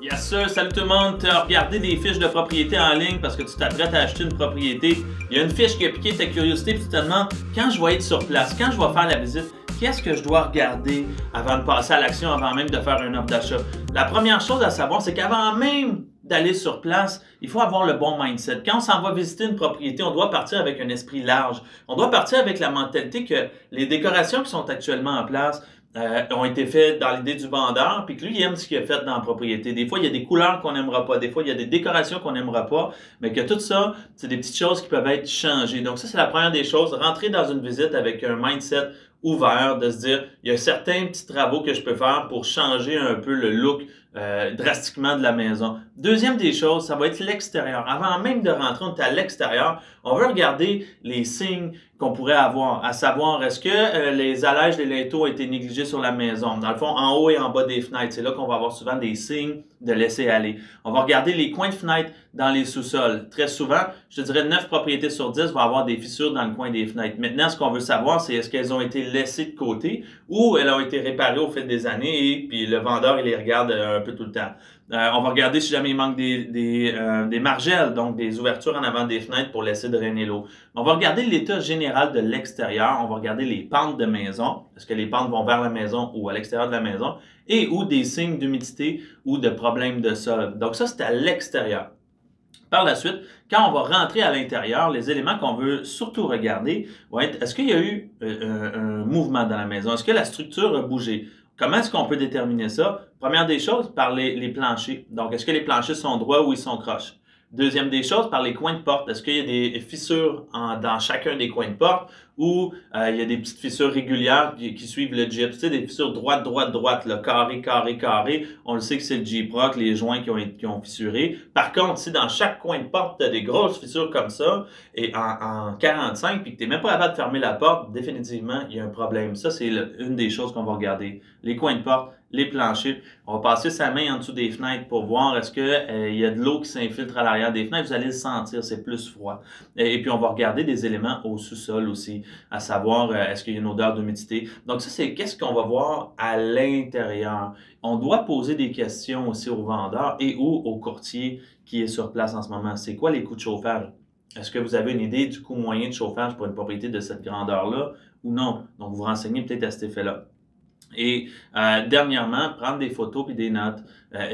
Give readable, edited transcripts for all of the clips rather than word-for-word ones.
Yes sir, salut tout le monde. Tu as regardé des fiches de propriété en ligne parce que tu t'apprêtes à acheter une propriété. Il y a une fiche qui a piqué ta curiosité et tu te demandes, quand je vais être sur place, quand je vais faire la visite, qu'est-ce que je dois regarder avant de passer à l'action, avant même de faire une offre d'achat? La première chose à savoir, c'est qu'avant même d'aller sur place, il faut avoir le bon mindset. Quand on s'en va visiter une propriété, on doit partir avec un esprit large. On doit partir avec la mentalité que les décorations qui sont actuellement en place ont été faites dans l'idée du vendeur, puis que lui, il aime ce qu'il a fait dans la propriété. Des fois, il y a des couleurs qu'on n'aimera pas, des fois, il y a des décorations qu'on n'aimera pas, mais que tout ça, c'est des petites choses qui peuvent être changées. Donc ça, c'est la première des choses. Rentrer dans une visite avec un mindset ouvert, de se dire, il y a certains petits travaux que je peux faire pour changer un peu le look drastiquement de la maison. Deuxième des choses, ça va être l'extérieur. Avant même de rentrer, on est à l'extérieur, on veut regarder les signes qu'on pourrait avoir, à savoir, est-ce que les allèges des linteaux ont été négligés sur la maison? Dans le fond, en haut et en bas des fenêtres, c'est là qu'on va avoir souvent des signes de laisser aller. On va regarder les coins de fenêtres dans les sous-sols. Très souvent, je te dirais 9 propriétés sur 10 vont avoir des fissures dans le coin des fenêtres. Maintenant, ce qu'on veut savoir, c'est est-ce qu'elles ont été laissées de côté ou elles ont été réparées au fil des années et puis le vendeur, il les regarde un peu tout le temps. On va regarder si jamais il manque des margelles, donc des ouvertures en avant des fenêtres pour laisser drainer l'eau. On va regarder l'état général de l'extérieur. On va regarder les pentes de maison. Est-ce que les pentes vont vers la maison ou à l'extérieur de la maison? Et ou des signes d'humidité ou de problèmes de sol. Donc ça, c'est à l'extérieur. Par la suite, quand on va rentrer à l'intérieur, les éléments qu'on veut surtout regarder vont être, est-ce qu'il y a eu un mouvement dans la maison? Est-ce que la structure a bougé? Comment est-ce qu'on peut déterminer ça? Première des choses, par les planchers. Donc, est-ce que les planchers sont droits ou ils sont croches? Deuxième des choses, par les coins de porte. Est-ce qu'il y a des fissures dans chacun des coins de porte ou il y a des petites fissures régulières qui suivent le gyps? Tu sais, des fissures droite, droite, droite, là, carré, carré, carré. On le sait que c'est le gyproc, les joints qui ont fissuré. Par contre, si dans chaque coin de porte, tu as des grosses fissures comme ça, et en 45, puis que tu n'es même pas capable de fermer la porte, définitivement, il y a un problème. Ça, c'est une des choses qu'on va regarder. Les coins de porte, les planchers. On va passer sa main en dessous des fenêtres pour voir est-ce qu'il y a de l'eau qui s'infiltre à l'arrière des fenêtres. Vous allez le sentir, c'est plus froid. Et puis, on va regarder des éléments au sous-sol aussi, à savoir est-ce qu'il y a une odeur d'humidité. Donc ça, c'est qu'est-ce qu'on va voir à l'intérieur. On doit poser des questions aussi au vendeur et ou au courtier qui est sur place en ce moment. C'est quoi les coûts de chauffage? Est-ce que vous avez une idée du coût moyen de chauffage pour une propriété de cette grandeur-là ou non? Donc, vous vous renseignez peut-être à cet effet-là. Et dernièrement, prendre des photos et des notes.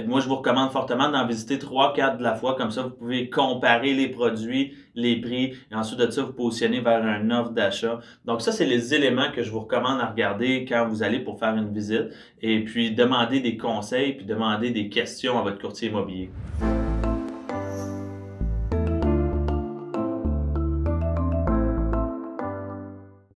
Moi, je vous recommande fortement d'en visiter 3-4 de la fois. Comme ça, vous pouvez comparer les produits, les prix. Et ensuite de ça, vous positionnez vers une offre d'achat. Donc ça, c'est les éléments que je vous recommande à regarder quand vous allez pour faire une visite. Et puis, demander des conseils, puis demander des questions à votre courtier immobilier.